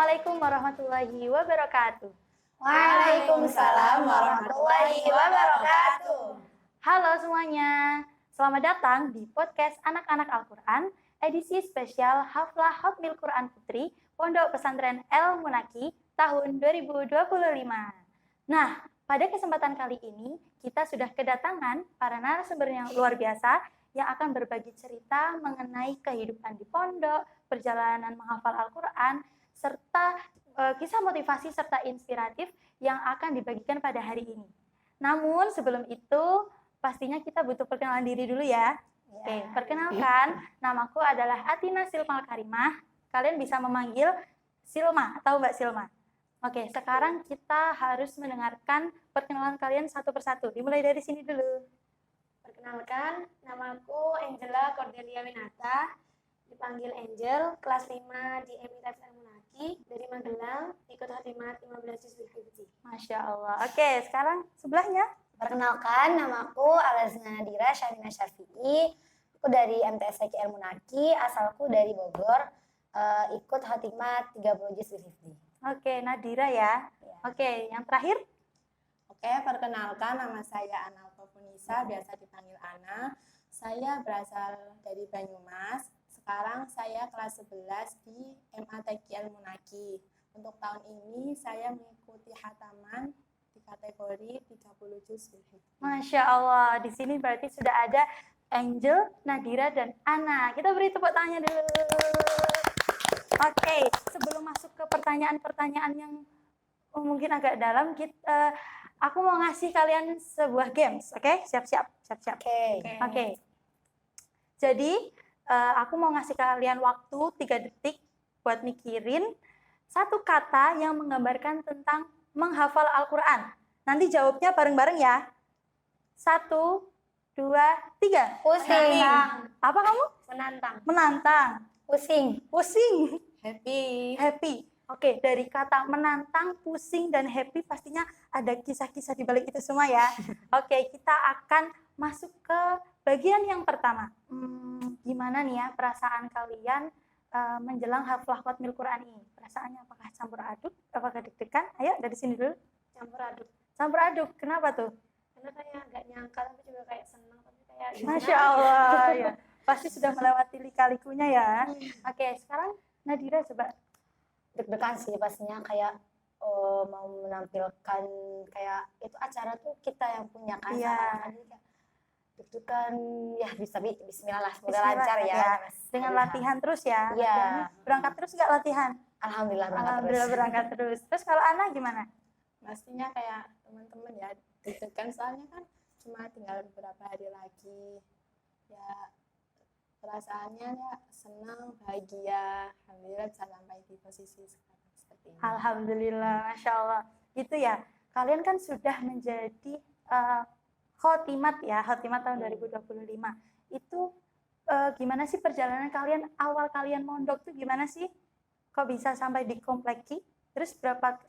Assalamualaikum warahmatullahi wabarakatuh. Waalaikumsalam warahmatullahi wabarakatuh. Halo semuanya, selamat datang di podcast Anak-Anak Al-Quran, edisi spesial Haflah Hotmil Quran Putri Pondok Pesantren El Munaki tahun 2025. Nah, pada kesempatan kali ini kita sudah kedatangan para narasumber yang luar biasa yang akan berbagi cerita mengenai kehidupan di pondok, perjalanan menghafal Al-Quran, serta kisah motivasi serta inspiratif yang akan dibagikan pada hari ini. Namun sebelum itu pastinya kita butuh perkenalan diri dulu ya. Oke, perkenalkan, namaku adalah Atina Silma Karimah. Kalian bisa memanggil Silma atau Mbak Silma. Oke, sekarang kita harus mendengarkan perkenalan kalian satu persatu. Dimulai dari sini dulu. Perkenalkan, namaku Angela Cordelia Winata, dipanggil Angel, kelas 5 di MITF El Munaki, dari Magelang, ikut Khotimat 15 Juz bil Hifzi. Masya Allah. Oke, sekarang sebelahnya. Perkenalkan, namaku Alazna Nadira Syamina Syafi'i. Aku dari MTS El Munaki, asalku dari Bogor, ikut Khotimat 30 Juz bil Hifzi. Oke, Nadira ya. Oke, yang terakhir. Oke, perkenalkan, nama saya Ana Alfafunisa, biasa dipanggil Ana. Saya berasal dari Banyumas. Sekarang saya kelas 11 di MATQ El Munaki. Untuk tahun ini saya mengikuti khataman di kategori 30 juz bil hifzi. Masya Allah, di sini berarti sudah ada Angel, Nadira, dan Ana. Kita beri tepuk tangannya dulu. Oke, sebelum masuk ke pertanyaan-pertanyaan yang mungkin agak dalam, aku mau ngasih kalian sebuah games, oke? Siap-siap. Oke. Jadi, aku mau ngasih kalian waktu 3 detik buat mikirin satu kata yang menggambarkan tentang menghafal Al-Quran. Nanti jawabnya bareng-bareng ya. 1, 2, 3. Pusing. Apa kamu? Menantang. Pusing. Happy. Oke, dari kata menantang, pusing, dan happy pastinya ada kisah-kisah di balik itu semua ya. Oke, kita akan masuk ke bagian yang pertama. Gimana nih ya perasaan kalian menjelang haflah Khatmil Quran ini? Perasaannya apakah campur aduk? Apakah deg-degan? Ayo dari sini dulu. Campur aduk. Kenapa tuh? Karena kayak nggak nyangka, tapi juga kayak senang, tapi kayak Masya Allah ya. Pasti sudah melewati lika-likunya ya. Oke, sekarang Nadira coba. Deg-degan sih pastinya, kayak mau menampilkan kayak itu acara tuh kita yang punya kan. Iya. Jadi kayak deg-degan, ya bisa bismillah lah, semoga lancar ya. Dengan latihan terus ya. Iya. Berangkat terus nggak latihan? Alhamdulillah Berangkat terus. Terus kalau Ana gimana? Pastinya kayak teman-teman ya, deg-degan soalnya kan cuma tinggal beberapa hari lagi. Ya, perasaannya ya senang, bahagia. Alhamdulillah bisa sampai di posisi sekarang seperti ini. Alhamdulillah, Masya Allah. Gitu ya, kalian kan sudah menjadi khotimat ya, khotimat tahun 2025. Itu gimana sih perjalanan kalian, awal kalian mondok tuh gimana sih? Kok bisa sampai di Kompleki? Terus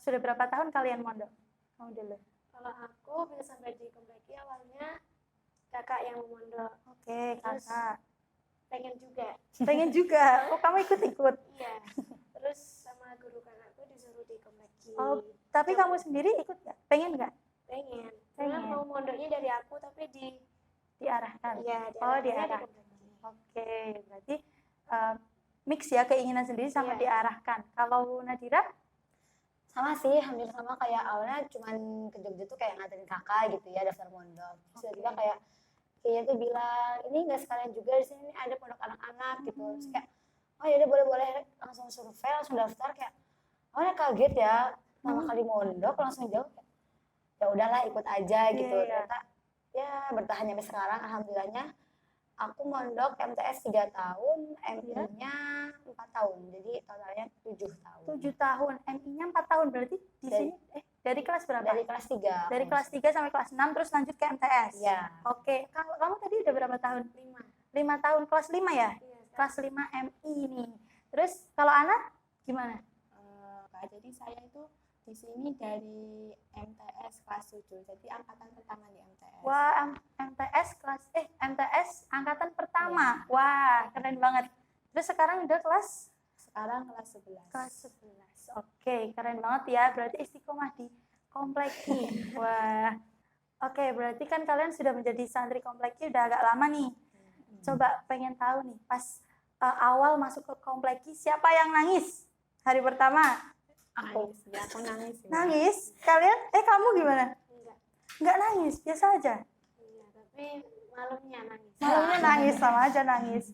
sudah berapa tahun kalian mondok? Kamu dulu. Kalau aku bisa sampai di Kompleki awalnya kakak yang mondok. Oke, Terus kakak. pengen juga. Oh, kamu ikut-ikut? Iya. Terus sama guru kakakku disuruh di Kompleki. Oh, tapi kamu sendiri ikut nggak? Pengen nggak? Pengen. Karena mau mondoknya dari aku, tapi Diarahkan? Iya, Oh, diarahkannya di diarah. Kompleki. Oke, berarti mix ya, keinginan sendiri sama Iya. diarahkan. Kalau Nadira? sama sih, hampir sama, kayak awalnya cuman ke Jogja tuh kayak nganterin kakak gitu ya, daftar mondok. Terus tiba-tiba kayak kayaknya tuh bilang, ini nggak sekalian juga di sini ada pondok anak-anak gitu. Terus kayak, oh yaudah boleh langsung survei, langsung daftar. Kayak awalnya kaget ya, pertama kali mondok langsung jawab kayak, ya udahlah ikut aja gitu. Iya. Ternyata ya bertahan sampai sekarang, alhamdulillahnya. Aku mondok MTS 3 tahun, MI-nya 4 tahun, jadi totalnya 7 tahun. 7 tahun, MI-nya 4 tahun, berarti di sini dari kelas berapa? Dari kelas 3. Dari kelas 3 sampai kelas 6 terus lanjut ke MTS. Iya. Oke, kalau kamu tadi udah berapa tahun? 5 tahun, kelas 5 ya? Iya, Kelas 5 MI nih. Terus kalau Ana gimana? Jadi saya itu di sini dari MTS kelas 7, jadi angkatan pertama di MTS. Wah, MTS angkatan pertama. Wah, keren banget. Terus sekarang udah kelas sekarang kelas 11. Kelas 11. Oke, keren banget ya. Berarti istiqomah di Kompleki. Wah. Oke, berarti kan kalian sudah menjadi santri Kompleki udah agak lama nih. Coba pengen tahu nih, pas awal masuk ke Kompleki, siapa yang nangis hari pertama? Nangis. Ya, aku nangis. Ya. Nangis? Kalian? Kamu gimana? Enggak. Nggak nangis, biasa aja. Iya, tapi malamnya nangis. Malamnya nangis, sama aja nangis.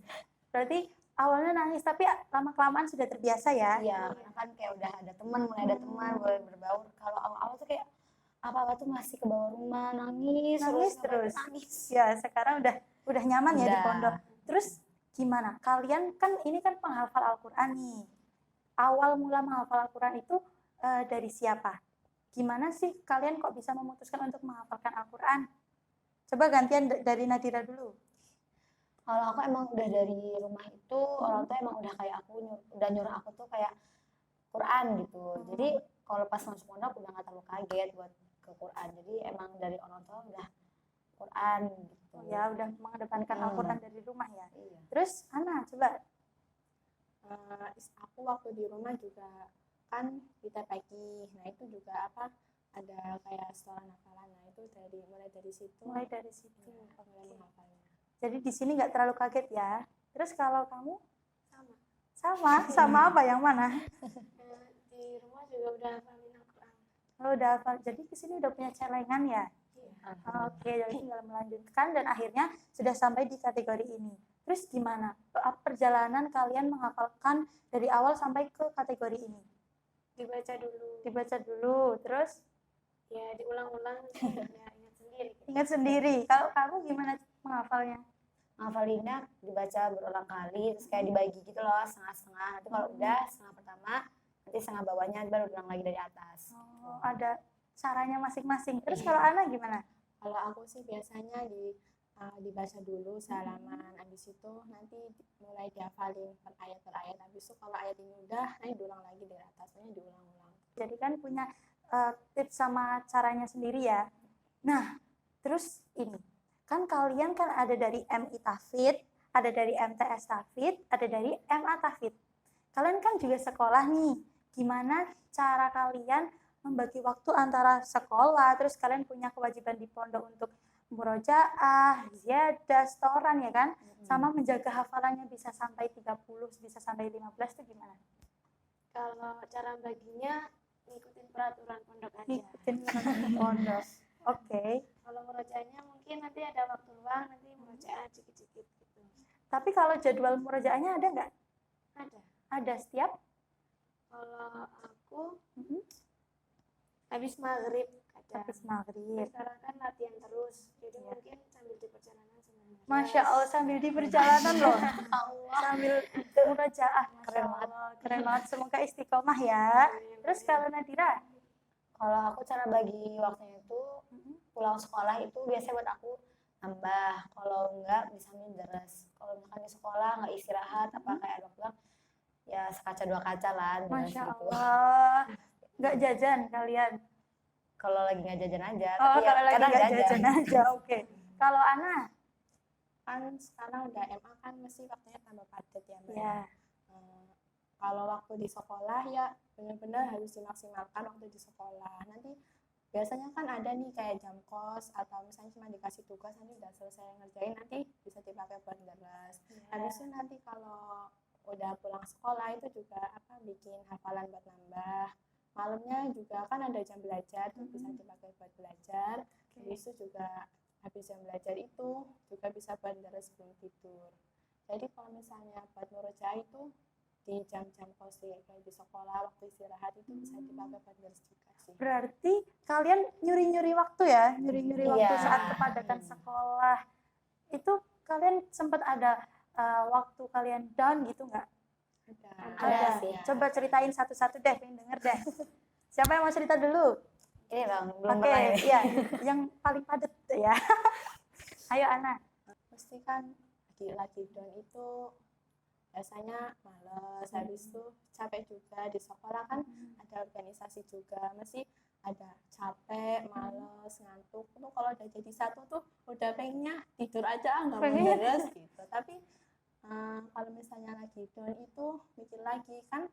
Berarti awalnya nangis, tapi lama-kelamaan sudah terbiasa ya? Iya, karena kan kayak udah ada teman, mulai ada teman, mulai berbaur. Kalau awal-awal tuh kayak apa-apa tuh masih ke bawah rumah, nangis Nangis terus. terus. Nangis. Ya, sekarang udah nyaman ya di Udah. pondok. Terus gimana? Kalian kan ini kan penghafal Al-Qur'an nih. Awal mula menghafal Al-Qur'an itu dari siapa? Gimana sih kalian kok bisa memutuskan untuk menghafalkan Al-Qur'an? Coba gantian dari Nadira dulu. Kalau aku emang udah dari rumah itu, orang tua emang udah kayak aku, udah nyuruh aku tuh kayak Quran gitu. Jadi kalau pas masuk pondok udah gak terlalu kaget buat ke Quran. Jadi emang dari orang tua udah Quran gitu. Ya, udah mengedepankan Al-Qur'an dari rumah ya. Iya. Terus Ana, coba. Aku waktu di rumah juga kan di TPQ. Nah, itu juga ada kayak setoran hafalan. Nah, itu mulai dari situ. Mulai dari situ. Mulai menghafalnya. Jadi di sini nggak terlalu kaget ya. Terus kalau kamu Sama. sama apa yang mana? Di rumah juga udah hafalin Al-Quran. Oh, udah hafal. Jadi di sini udah punya celengan ya. Iya. Oke, jadi tinggal melanjutkan dan akhirnya sudah sampai di kategori ini. Terus gimana perjalanan kalian menghafalkan dari awal sampai ke kategori ini? Dibaca dulu. Dibaca dulu, terus Ya, diulang-ulang. Ya, ingat sendiri. ingat sendiri. Kalau kamu gimana menghafalnya? Ngafalinnya dibaca berulang kali, terus kayak dibagi gitu loh, setengah-setengah. Nanti kalau udah setengah pertama, nanti setengah bawahnya baru ulang lagi dari atas. Oh, ada caranya masing-masing. Terus kalau Ana gimana? Kalau aku sih biasanya dibaca dulu salaman, habis itu nanti mulai dihafalin per ayat. Habis itu kalau ayat ini udah, nanti diulang lagi dari atasnya, diulang-ulang. Jadi kan punya tips sama caranya sendiri ya. Nah, terus ini kan kalian kan ada dari MI Tahfidz, ada dari MTS Tahfidz, ada dari MA Tahfidz. Kalian kan juga sekolah nih. Gimana cara kalian membagi waktu antara sekolah, terus kalian punya kewajiban di pondok untuk murojaah, ziyadah, setoran ya kan? Sama menjaga hafalannya bisa sampai 30, bisa sampai 15 itu gimana? Kalau cara baginya ngikutin peraturan pondok aja. Ngikutin pondok. Oke. Kalau murojaahnya mungkin nanti ada waktu luang, nanti murojaah dikit-dikit gitu. Tapi kalau jadwal murojaahnya ada nggak? Ada. Ada setiap? Kalau aku habis maghrib kadang. Habis maghrib. Sekarang kan latihan terus, jadi mungkin sambil di perjalanan sambil ngajar. Masya Allah, sambil di perjalanan loh. Sambil murojaah. Masya Allah. Keren banget. Semoga istiqomah ya. Terus kalau Nadira? Kalau aku cara bagi waktunya itu pulang sekolah itu biasanya buat aku nambah. Kalau enggak bisa deres. Kalau misalkan di sekolah nggak istirahat apa kayak ada pulang ya sekaca dua kaca lah. Masya gitu. Allah. Nggak jajan kalian? Kalau lagi nggak jajan aja. Oh, tapi ya kalau lagi kadang nggak jajan aja. Oke. Kalau Ana? Kan sekarang udah MA kan mesti waktunya tambah padat ya, Mbak. Ya. Kalau waktu di sekolah ya benar-benar harus dimaksimalkan waktu di sekolah. Nanti biasanya kan ada nih kayak jam kos atau misalnya cuma dikasih tugas nanti udah selesai ngerjain nanti bisa dipakai buat deres. Habis itu nanti kalau udah pulang sekolah itu juga bikin hafalan buat nambah. Malamnya juga kan ada jam belajar tuh bisa dipakai buat belajar. Habis itu juga habis jam belajar itu juga bisa buat deres sebelum tidur. Jadi kalau misalnya buat murojaah itu di jam-jam kos kayak di sekolah waktu istirahat itu bisa dipakai buat deres juga sih. Berarti kalian nyuri-nyuri waktu ya? Nyuri-nyuri waktu Iya. saat kepadatan sekolah. Itu kalian sempat ada waktu kalian down gitu nggak? Ada sih. Coba ceritain satu-satu deh, pengen denger deh. Siapa yang mau cerita dulu? Ini dong, belum Oke, pernah ini. iya, yang paling padat ya. Ayo Ana. Mesti kan lagi down itu biasanya males, habis itu capek juga di sekolah kan ada organisasi juga, mesti ada capek, males, ngantuk. Tuh kalau udah jadi satu tuh udah pengennya tidur aja nggak mau Pengennya beres gitu. Tapi kalau misalnya lagi down itu mikir lagi kan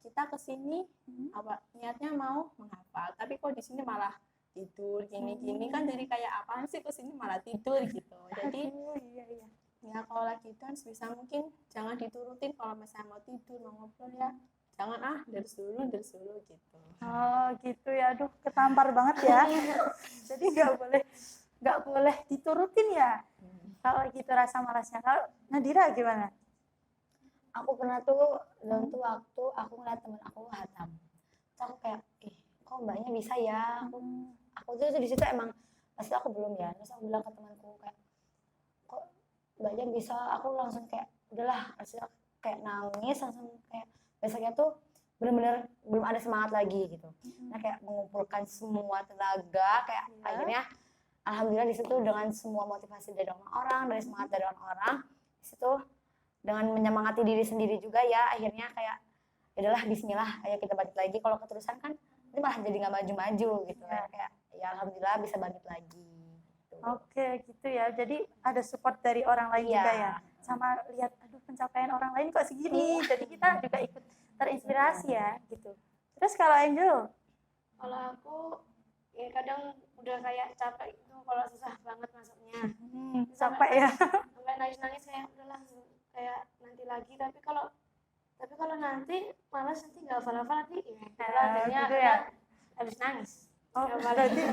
kita kesini apa niatnya mau menghafal, tapi kok di sini malah tidur gini-gini kan jadi kayak apaan sih kesini malah tidur gitu. Jadi Iya. ya kalau lagi down bisa mungkin jangan diturutin kalau misalnya mau tidur mau ngobrol ya jangan dari dulu gitu. Oh gitu ya, aduh ketampar banget ya. Jadi nggak boleh diturutin ya. Kalau gitu rasa malasnya. Kalau Nadira gimana? Aku pernah tuh dalam tuh waktu aku ngeliat temen aku hatam. Terus aku kayak, kok mbaknya bisa ya? Aku tuh di situ emang pasti aku belum ya. Terus aku bilang ke temanku kayak, kok mbaknya bisa? Aku langsung kayak, udahlah, hasilnya kayak nangis langsung kayak besoknya tuh bener-bener belum ada semangat lagi gitu. Nah kayak mengumpulkan semua tenaga kayak akhirnya alhamdulillah di situ dengan semua motivasi dari orang-orang, dari semangat dari orang-orang di situ dengan menyemangati diri sendiri juga ya akhirnya kayak adalah bismillah ayo kita balik lagi. Kalau keterusan kan ini malah jadi nggak maju-maju gitu ya. Kayak ya alhamdulillah bisa balik lagi gitu. Oke gitu ya, jadi ada support dari orang lain juga ya, sama lihat aduh pencapaian orang lain kok segini, jadi kita juga ikut terinspirasi ya gitu. Terus kalau Angel? Kalau aku ya kadang udah kayak capek itu kalau susah banget masuknya. Capek ya. Sampai nangis-nangis kayak udahlah kayak nanti lagi, tapi kalau nanti malas nanti nggak hafal-hafal nanti ya akhirnya gitu ya. habis nangis. Oh Nggak berarti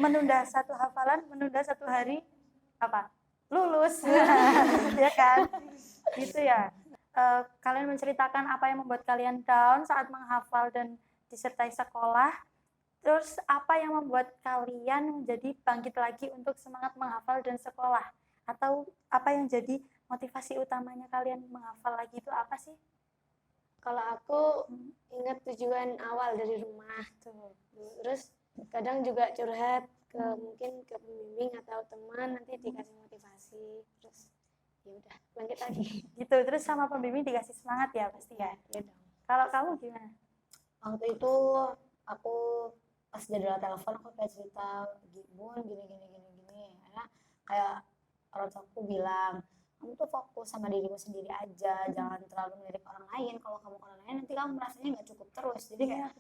menunda satu hafalan, menunda satu hari apa? Lulus. Ya kan? Gitu ya. Kalian menceritakan apa yang membuat kalian down saat menghafal dan disertai sekolah. Terus apa yang membuat kalian menjadi bangkit lagi untuk semangat menghafal dan sekolah? Atau apa yang jadi motivasi utamanya kalian menghafal lagi itu apa sih? Kalau aku ingat tujuan awal dari rumah tuh. Terus kadang juga curhat ke mungkin ke pembimbing atau teman, nanti dikasih motivasi. Terus ya udah bangkit lagi. Gitu. Terus sama pembimbing dikasih semangat ya pasti ya. Ya dong. Kalau kamu gimana? Waktu itu aku pas jadwal telepon aku kayak cerita Bun gini ya kayak orang tuaku bilang kamu tuh fokus sama dirimu sendiri aja, jangan terlalu melirik orang lain. Kalau kamu ke orang lain nanti kamu merasanya nggak cukup terus, jadi kayak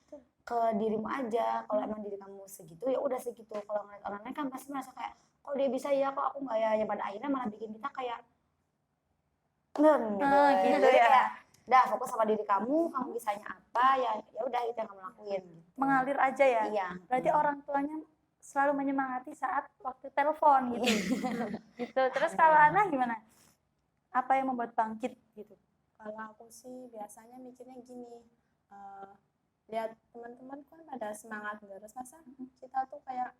ke dirimu aja. Kalau emang diri kamu segitu ya udah segitu. Kalau ngeliat orang lain kan pasti merasa kayak kok dia bisa ya, kok aku nggak ya, ya pada akhirnya malah bikin kita kayak gitu, gitu jadi ya. kayak dah fokus sama diri kamu bisanya apa ya udah itu yang kamu lakuin gitu. Mengalir aja ya. Iya. Berarti orang tuanya selalu menyemangati saat waktu telepon gitu. Gitu. Terus kalau Ana gimana? Apa yang membuat bangkit gitu? Kalau aku sih biasanya mikirnya gini, lihat teman-teman kan pada semangat terus, masa kita tuh kayak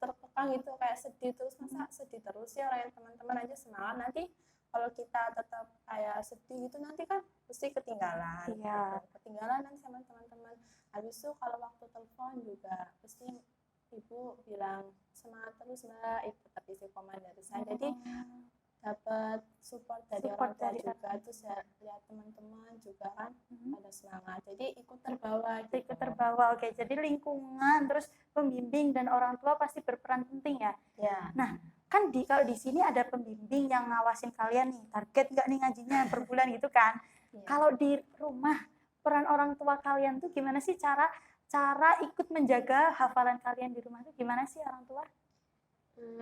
terkekang gitu, kayak sedih terus, masa sedih terus ya, orang teman-teman aja semangat, nanti kalau kita tetap kayak sedih gitu nanti kan pasti ketinggalan. Iya. Ketinggalan nanti sama teman-teman. Habis itu kalau waktu telepon juga pasti ibu bilang semangat terus mbak, ibu tetap isi komen dari saya. Jadi dapat support dari orang tua juga, terus ya lihat teman-teman juga kan pada semangat, jadi ikut terbawa gitu. Ikut terbawa. Oke, jadi lingkungan terus pembimbing dan orang tua pasti berperan penting ya. Nah kan kalau di sini ada pembimbing yang ngawasin kalian nih, target nggak nih ngajinya per bulan gitu kan. Kalau di rumah peran orang tua kalian tuh gimana sih, cara ikut menjaga hafalan kalian di rumah tuh gimana sih orang tua?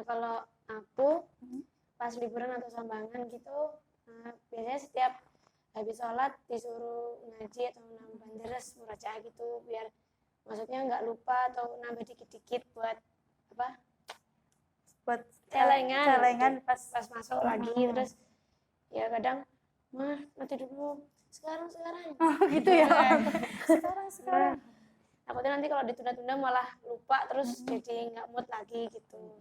Kalau aku pas liburan atau sambangan gitu, biasanya setiap habis sholat disuruh ngaji atau nambah deres murajaah gitu, biar maksudnya nggak lupa atau nambah dikit-dikit buat apa? Buat celengan pas masuk lagi. Terus ya kadang nanti dulu sekarang oh gitu ya. sekarang takutnya nanti kalau ditunda-tunda malah lupa terus jadi nggak mood lagi gitu.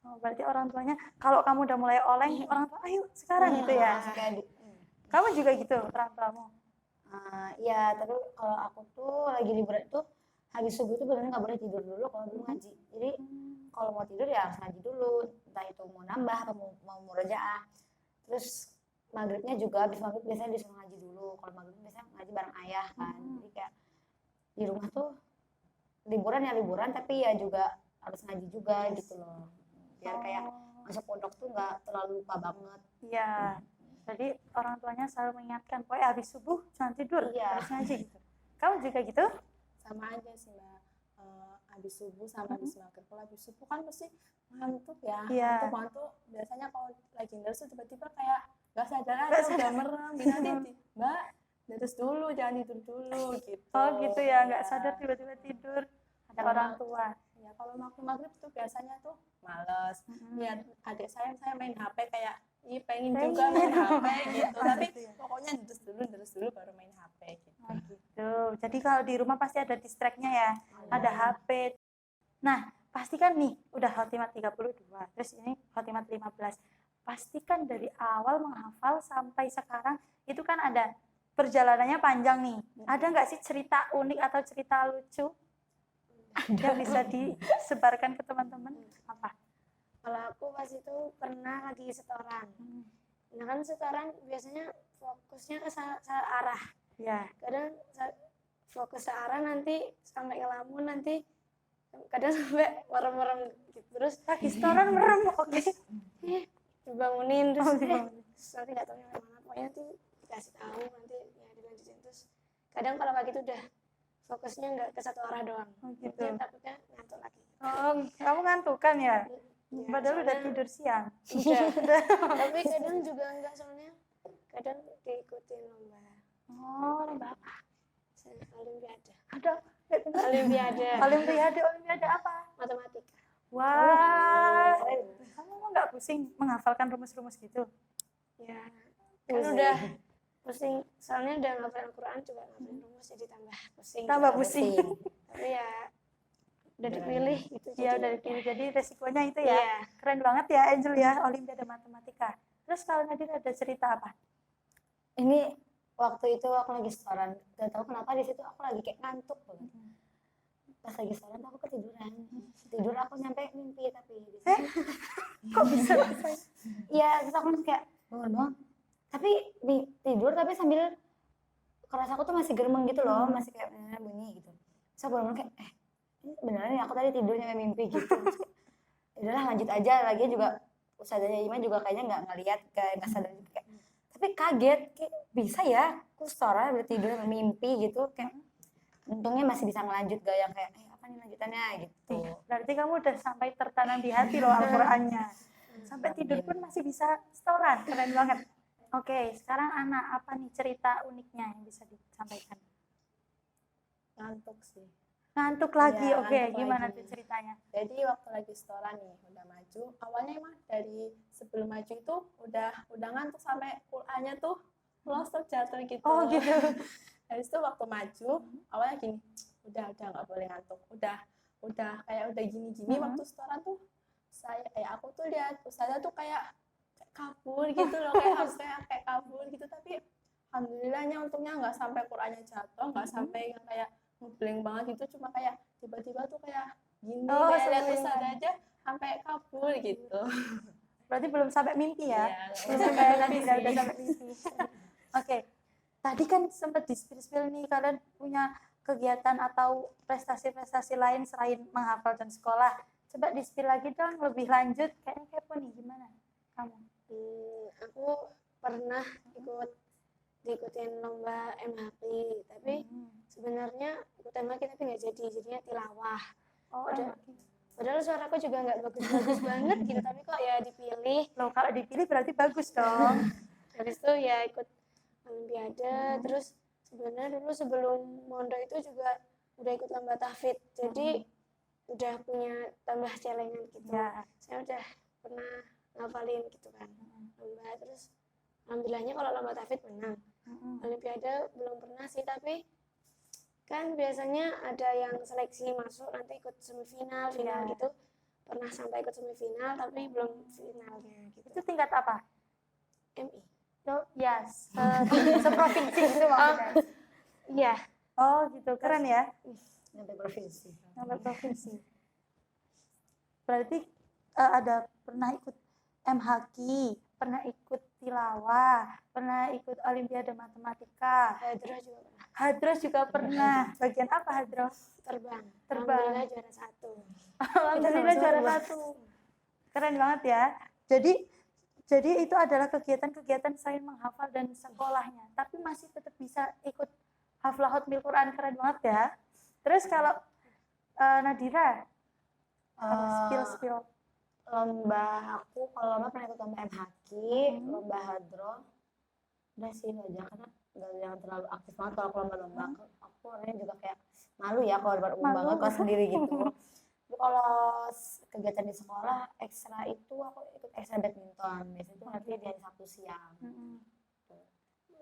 Oh, berarti orang tuanya kalau kamu udah mulai oleng, orang tua ayo sekarang gitu ya. Kamu juga gitu orang tuamu? Iya, tapi kalau aku tuh lagi liburan itu habis subuh tuh benar nggak boleh tidur dulu kalau belum ngaji. Jadi kalau mau tidur ya harus ngaji dulu, entah itu mau nambah atau mau murojaah. Terus maghribnya juga habis maghrib biasanya disuruh ngaji dulu. Kalau maghrib biasanya ngaji bareng ayah kan. Jadi kayak di rumah tuh liburan ya liburan, tapi ya juga harus ngaji juga gitu loh. Biar kayak masuk pondok tuh nggak terlalu lupa banget. Iya. Jadi orang tuanya selalu mengingatkan, pokoknya habis subuh jangan tidur, Iya. harus ngaji gitu. Kamu juga gitu? Sama aja sih Mbak. Habis subuh sama habis maghrib. Kalau habis subuh kan pasti ngantuk ya. Iya. Ngantuk. Biasanya kalau lagi ngerus tiba-tiba kayak nggak sadar Nggak aja udah merem. Nanti Mbak terus dulu jangan tidur dulu gitu. Oh gitu ya, nggak Iya. sadar tiba-tiba tidur. Ada Kalau- orang tua. Ya kalau maghrib tuh biasanya tuh males. Lihat adik saya main HP kayak pengen juga main HP gitu. Tapi Gitu ya. pokoknya terus dulu baru main HP gitu. Oh gitu. Jadi kalau di rumah pasti ada distract-nya ya. Ada HP. Nah, pastikan nih udah khotimat 32, terus ini khotimat 15. Pastikan dari awal menghafal sampai sekarang itu kan ada perjalanannya panjang nih. Ada nggak sih cerita unik atau cerita lucu yang bisa disebarkan ke teman-teman? Apa? Kalau aku pas itu pernah lagi setoran. Nah kan setoran biasanya fokusnya ke salah arah. Ya. Kadang fokus searah nanti sampai ngelamun, nanti kadang sampai merem-merem gitu. Terus Lagi setoran merem, oke. dibangunin terus Oh, dibangunin. terus nanti nggak tahu nyampe mana, pokoknya nanti dikasih tahu, nanti ya dilanjutin. Terus kadang kalau kayak gitu udah fokusnya nggak ke satu arah doang, Oh, gitu. nanti takutnya ngantuk lagi. Oh, kamu ngantukan ya? Ya, Padahal udah soalnya tidur siang. udah. Tapi kadang juga enggak, soalnya kadang diikutin lomba Oh, lomba apa? olimpiade. Ada. nggak dengar? Olimpiade Olimpiade apa? matematika. Wah, kamu nggak pusing menghafalkan rumus-rumus gitu? Ya kan udah pusing, soalnya udah ngapalin Al-Quran, coba ngapalin rumus jadi tambah pusing. Tambah pusing. Tapi ya udah dipilih gitu. Iya, udah dipilih. Jadi resikonya itu ya. Iya. Keren banget ya Angel ya, Olimpiade Matematika. Terus kalau Nadine ada cerita apa? Ini waktu itu aku lagi setoran, gak tahu kenapa di situ aku lagi kayak ngantuk banget. Pas lagi setoran tuh aku ketiduran. Tidur aku nyampe mimpi tapi di situ. Kok bisa? Iya, terus aku langsung kayak bangun. Tapi tidur tapi sambil kerasa aku tuh masih geremeng gitu loh, masih kayak bunyi gitu. Terus aku bangun kayak ini beneran ya aku tadi tidur nyampe mimpi gitu. Terus kayak, udahlah lanjut aja, lagi juga Ustazah Ima juga kayaknya nggak ngeliat, kayak nggak sadar juga kayak. Tapi kaget, kayak bisa ya aku setoran udah tidur sampai mimpi gitu, kayak untungnya masih bisa ngelanjut gak yang kayak apa nih lanjutannya gitu. Berarti kamu udah sampai tertanam di hati loh Al-Qur'annya. Sampai tidur pun masih bisa setoran, keren banget. Oke, sekarang Ana, apa nih cerita uniknya yang bisa disampaikan? Ngantuk sih. Ngantuk lagi, Iya, oke, ngantuk gimana lagi. tuh ceritanya? Jadi waktu lagi setoran nih udah maju, awalnya emang dari sebelum maju itu udah ngantuk sampai Qurannya tuh lost jatuh gitu. Oh gitu. Habis itu waktu maju awalnya gini, udah nggak boleh ngantuk, udah kayak udah gini waktu setoran tuh aku tuh lihat ustazah tuh kayak kabur gitu loh, kayak harusnya kayak kabur gitu, tapi alhamdulillahnya untungnya nggak sampai Qurannya jatuh, nggak sampai yang kayak ngeblank banget gitu, cuma kayak tiba-tiba tuh kayak gini, Oh, kayak lihat sebentar. ustazah aja sampai kabur gitu. Berarti belum sampai mimpi ya? Iya, Belum sampai tadi udah sampai mimpi. Oke, tadi kan sempat di-spill nih kalian punya kegiatan atau prestasi-prestasi lain selain menghafal dan sekolah. Coba di-spill lagi dong, lebih lanjut. Kayaknya kepo nih, gimana kamu? Aku pernah diikutin lomba MHQ, tapi sebenarnya ikut MHQ tapi nggak jadinya tilawah. Oh, Udah. Padahal suaraku juga nggak bagus-bagus banget gitu, tapi kok ya dipilih. loh kalau dipilih berarti bagus dong. Habis itu ya ikut olimpiade, terus sebenarnya dulu sebelum mondok itu juga udah ikut lomba tahfidz, jadi udah punya tambah celengan gitu. Ya. Saya udah pernah ngapalin gitu kan lomba, terus alhamdulillahnya kalau lomba tahfidz menang. Olimpiade belum pernah sih, tapi kan biasanya ada yang seleksi masuk nanti ikut semifinal, final gitu. Pernah sampai ikut semifinal tapi belum finalnya gitu. Itu tingkat apa? MI. Oh, ya, seprovinsi gitu maksudnya. Iya. Oh gitu, keren ya. Sampai provinsi. Sampai provinsi. Berarti ada pernah ikut MHQ, pernah ikut tilawah, pernah ikut Olimpiade Matematika. Hadroh juga pernah. Hadros juga pernah. Bagian apa Hadros? Terbang. Terbang. Alhamdulillah juara 1. Alhamdulillah juara 1. Keren banget ya. Jadi itu adalah kegiatan-kegiatan selain menghafal dan sekolahnya, tapi masih tetap bisa ikut haflah hotmil Quran, keren banget ya. Terus kalau Nadira, spill. Lomba aku kalau lomba pernah ikut lomba MHQ, lomba hadro. Udah sih itu aja karena nggak yang terlalu aktif banget kalau aku lomba-lomba. Aku orangnya juga kayak malu ya kalau depan umum banget kalau sendiri gitu. Tapi kalau kegiatan di sekolah ekstra itu aku ikut ekstra badminton. Biasanya itu nanti di hari Sabtu siang.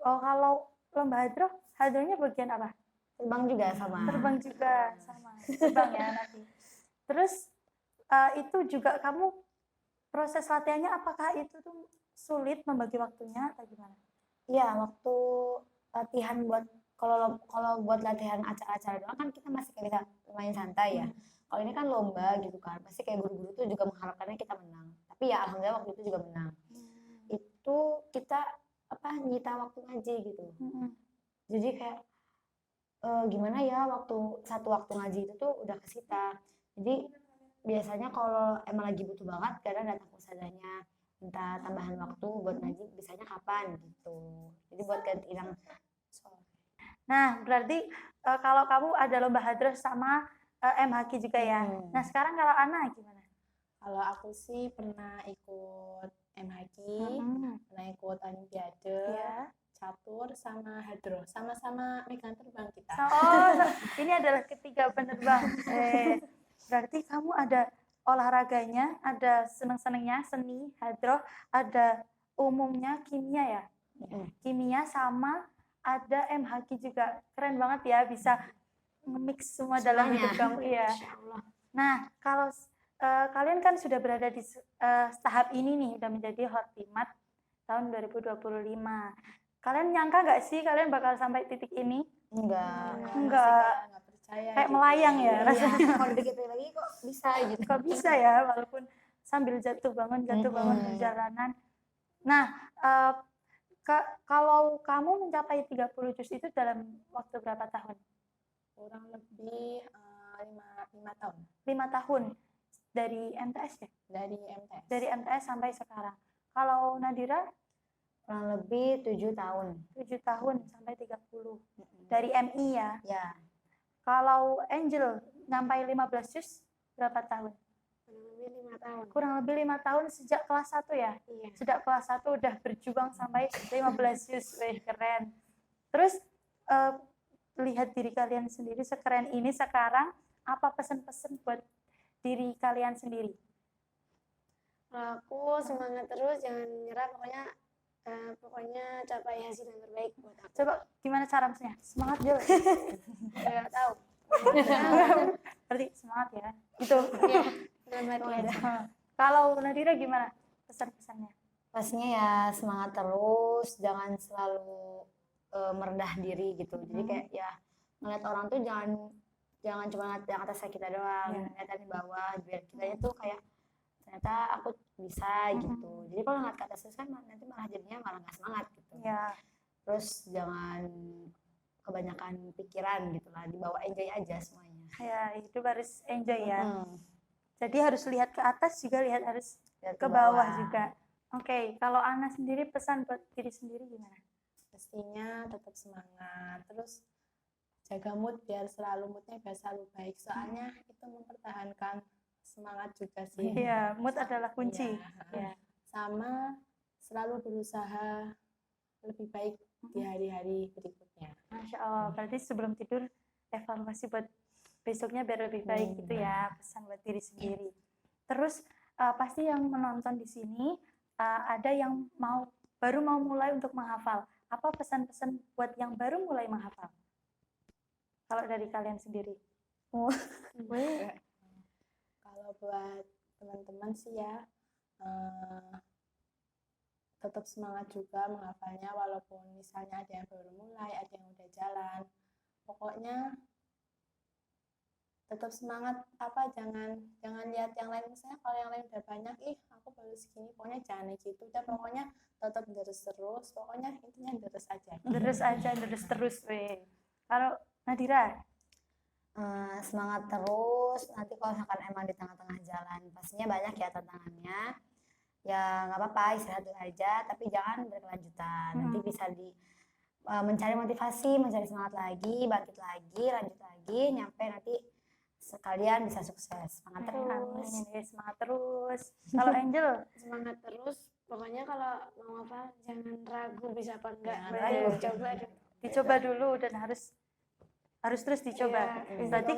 Oh, kalau lomba hadronya bagian apa? Terbang juga sama. Terbang juga sama. Terbang ya nanti. Terus itu juga kamu proses latihannya apakah itu tuh sulit membagi waktunya atau gimana? Iya, waktu latihan buat kalau buat latihan acara-acara doang kan kita masih kayak bisa lumayan santai ya. Kalau ini kan lomba gitu kan, pasti kayak guru-guru tuh juga mengharapkannya kita menang. Tapi ya alhamdulillah waktu itu juga menang. Itu kita nyita waktu ngaji gitu. Jadi kayak gimana ya satu waktu ngaji itu tuh udah kesita. Jadi biasanya kalau emang lagi butuh banget kadang datang ke ustazahnya minta tambahan waktu buat ngaji, bisanya kapan gitu. Jadi buat ganti yang Nah, berarti kalau kamu ada lomba hadroh sama MHQ juga ya. Nah, sekarang kalau Ana gimana? Kalau aku sih pernah ikut MHQ, pernah ikut olimpiade, catur sama hadroh, sama-sama megang terbang kita. Ini adalah ketiga penerbang. Berarti kamu ada olahraganya, ada seneng-senengnya, seni, hadroh, ada umumnya kimia ya. Kimia sama ada MHQ juga. Keren banget ya bisa nge-mix semua dalam hidup kamu. Iya. Nah, kalau kalian kan sudah berada di tahap ini nih, udah menjadi Hotlimat tahun 2025. Kalian nyangka nggak sih kalian bakal sampai titik ini? Enggak percaya. Kayak gitu. Melayang ya rasanya. Kalau dipikir lagi kok bisa gitu. Kok bisa ya, walaupun sambil jatuh bangun perjalanan. Nah, kalau kamu mencapai 30 juz itu dalam waktu berapa tahun? Kurang lebih 5 tahun. 5 tahun. Dari MTS ya? Dari MTS sampai sekarang. Kalau Nadira? Kurang lebih 7 tahun. 7 tahun sampai 30. Dari MI ya? Ya. Kalau Angel nyampai 15 juz berapa tahun? Kurang lebih 5 tahun sejak kelas 1 ya? Iya. Sejak kelas 1 udah berjuang sampai 15 juz. Keren. Terus lihat diri kalian sendiri sekeren ini sekarang, apa pesan-pesan buat diri kalian sendiri? Aku semangat terus, jangan nyerah, pokoknya capai hasil yang terbaik buat aku. Coba gimana cara maksudnya? Semangat Jo. Nggak tahu. Berarti semangat ya. Gitu. Iya, dalam hati aja. Kalau Nadira gimana pesan-pesannya? Pastinya ya semangat terus, jangan selalu merendah diri gitu. Jadi kayak ya ngeliat orang tuh jangan cuma ngeliat yang atas kita doang, ngeliat di bawah, biar kita tuh kayak ternyata aku bisa gitu. Jadi kalau ngeliat ke atas terus kan nanti malah jadinya malah nggak semangat gitu. Terus jangan kebanyakan pikiran gitu lah, dibawa enjoy aja semuanya. Ya, itu harus enjoy ya. Jadi harus lihat ke atas juga harus lihat ke bawah juga. Oke, kalau Ana sendiri pesan buat diri sendiri gimana? Pastinya tetap semangat, terus jaga mood biar moodnya selalu baik, soalnya itu mempertahankan semangat juga sih. Iya, mood adalah kunci. Ya. Sama selalu berusaha lebih baik di hari-hari berikutnya. Masya Allah, berarti sebelum tidur evaluasi buat besoknya biar lebih baik gitu ya, pesan buat diri sendiri. Terus pasti yang menonton di sini ada yang baru mau mulai untuk menghafal. Apa pesan-pesan buat yang baru mulai menghafal? Kalau dari kalian sendiri? Kalau buat teman-teman sih ya, tetap semangat juga menghafalnya, walaupun misalnya ada yang baru mulai, ada yang udah jalan. Pokoknya tetap semangat, jangan lihat yang lain, misalnya kalau yang lain udah banyak, aku baru segini, pokoknya jangan gitu. Udah pokoknya tetap terus, pokoknya intinya terus aja. Terus terus. Kalau Nadira? Semangat terus, nanti kalau misalkan emang di tengah-tengah jalan pastinya banyak ya tantangannya, ya nggak apa-apa istirahat dulu aja, tapi jangan berkelanjutan. Nanti bisa mencari motivasi, mencari semangat lagi, bangkit lagi, lanjut lagi, nyampe nanti sekalian bisa sukses. Semangat terus. Amin. Semangat terus. Kalau Angel, Semangat terus. Pokoknya kalau mau apa jangan ragu bisa apa enggak. Jangan ragu. Coba deh. dicoba dulu dan harus terus dicoba. Iya. Berarti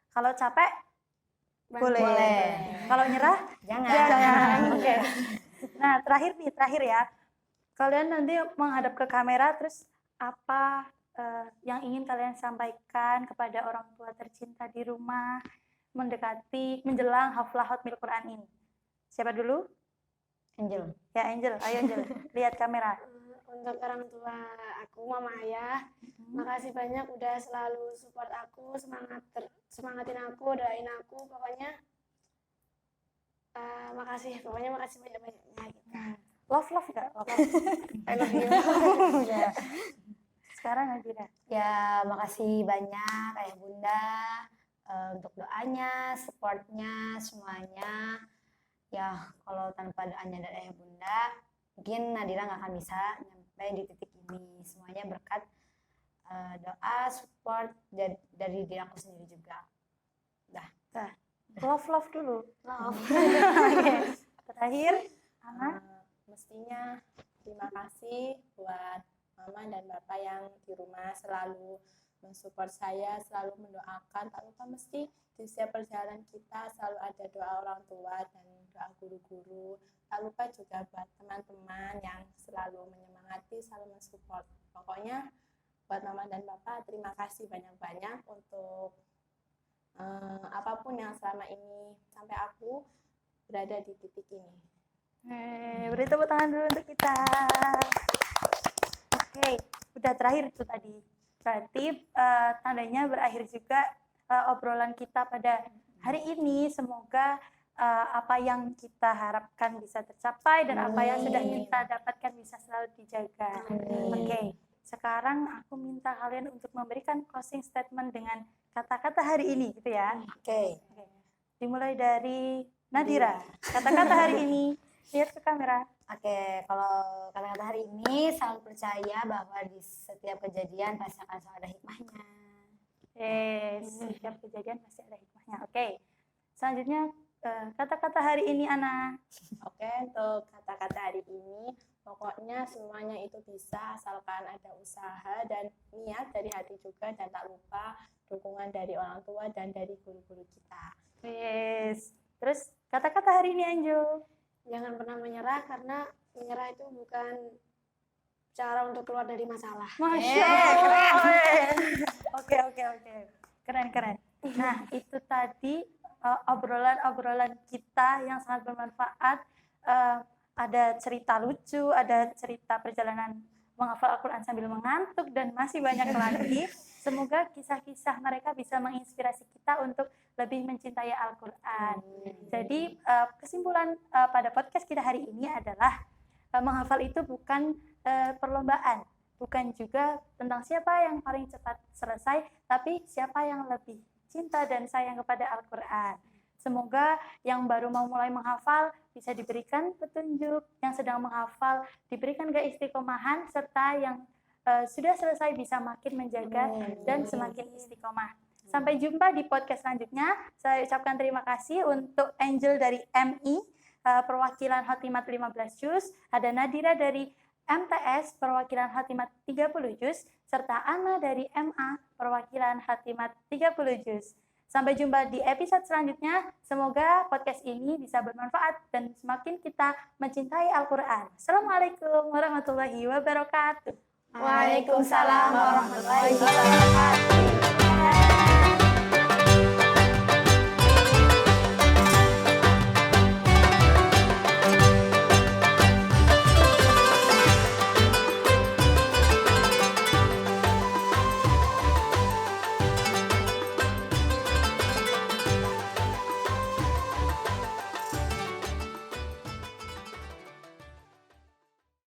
kalau capek boleh. Boleh. Kalau nyerah Jangan. jangan. Oke. Nah, terakhir ya. Kalian nanti menghadap ke kamera, terus apa yang ingin kalian sampaikan kepada orang tua tercinta di rumah menjelang haflah Hotmil Quran ini? Siapa dulu? Angel. Ya, Angel. Ayo Angel, lihat kamera. Untuk orang tua aku, mama ayah, makasih banyak udah selalu support aku, semangatin aku, doain aku, pokoknya makasih banyak-banyaknya gitu. Love nggak? Love. I love you. Ya. Sekarang Nadira. Ya, makasih banyak ayah bunda untuk doanya, supportnya, semuanya. Ya, kalau tanpa doanya dari ayah bunda, mungkin Nadira nggak akan bisa nyampe di titik ini. Semuanya berkat doa, support dari diri aku sendiri juga. Love dulu. Love. Oke. Terakhir, Ana. Mestinya terima kasih buat mama dan bapak yang di rumah selalu mensupport saya, selalu mendoakan. Tak lupa mesti di setiap perjalanan kita selalu ada doa orang tua dan doa guru-guru. Tak lupa juga buat teman-teman yang selalu menyemangati, selalu mensupport. Pokoknya buat mama dan bapak terima kasih banyak-banyak untuk apapun yang selama ini sampai aku berada di titik ini. Beri tepuk tangan dulu untuk kita. Oke, udah terakhir itu tadi. Berarti tandanya berakhir juga obrolan kita pada hari ini. Semoga apa yang kita harapkan bisa tercapai dan apa yang sudah kita dapatkan bisa selalu dijaga. Oke, sekarang aku minta kalian untuk memberikan closing statement dengan kata-kata hari ini, gitu ya. Oke. Dimulai dari Nadira. Kata-kata hari ini. Lihat ke kamera. Oke, kalau kata-kata hari ini selalu percaya bahwa di setiap kejadian pasti akan selalu ada hikmahnya. Setiap kejadian pasti ada hikmahnya. Oke. Selanjutnya kata-kata hari ini Ana. Oke, untuk kata-kata hari ini, pokoknya semuanya itu bisa asalkan ada usaha dan niat dari hati juga, dan tak lupa dukungan dari orang tua dan dari guru-guru kita. Terus kata-kata hari ini Angel. Jangan pernah menyerah, karena menyerah itu bukan cara untuk keluar dari masalah. Masya Allah. Oke. Keren. Nah, itu tadi obrolan kita yang sangat bermanfaat. Ada cerita lucu, ada cerita perjalanan menghafal Al-Quran sambil mengantuk, dan masih banyak lagi. Semoga kisah-kisah mereka bisa menginspirasi kita untuk lebih mencintai Al-Quran. Jadi kesimpulan pada podcast kita hari ini adalah menghafal itu bukan perlombaan, bukan juga tentang siapa yang paling cepat selesai, tapi siapa yang lebih cinta dan sayang kepada Al-Quran. Semoga yang baru mau mulai menghafal bisa diberikan petunjuk, yang sedang menghafal diberikan keistiqomahan, serta yang sudah selesai bisa makin menjaga dan semakin istiqomah. Sampai jumpa di podcast selanjutnya. Saya ucapkan terima kasih untuk Angel dari MI, perwakilan Khotimat 15 juz, ada Nadira dari MTS, perwakilan Khotimat 30 juz, serta Ana dari MA, perwakilan Khotimat 30 juz. Sampai jumpa di episode selanjutnya. Semoga podcast ini bisa bermanfaat dan semakin kita mencintai Al-Quran. Assalamualaikum warahmatullahi wabarakatuh. Waalaikumsalam warahmatullahi wabarakatuh.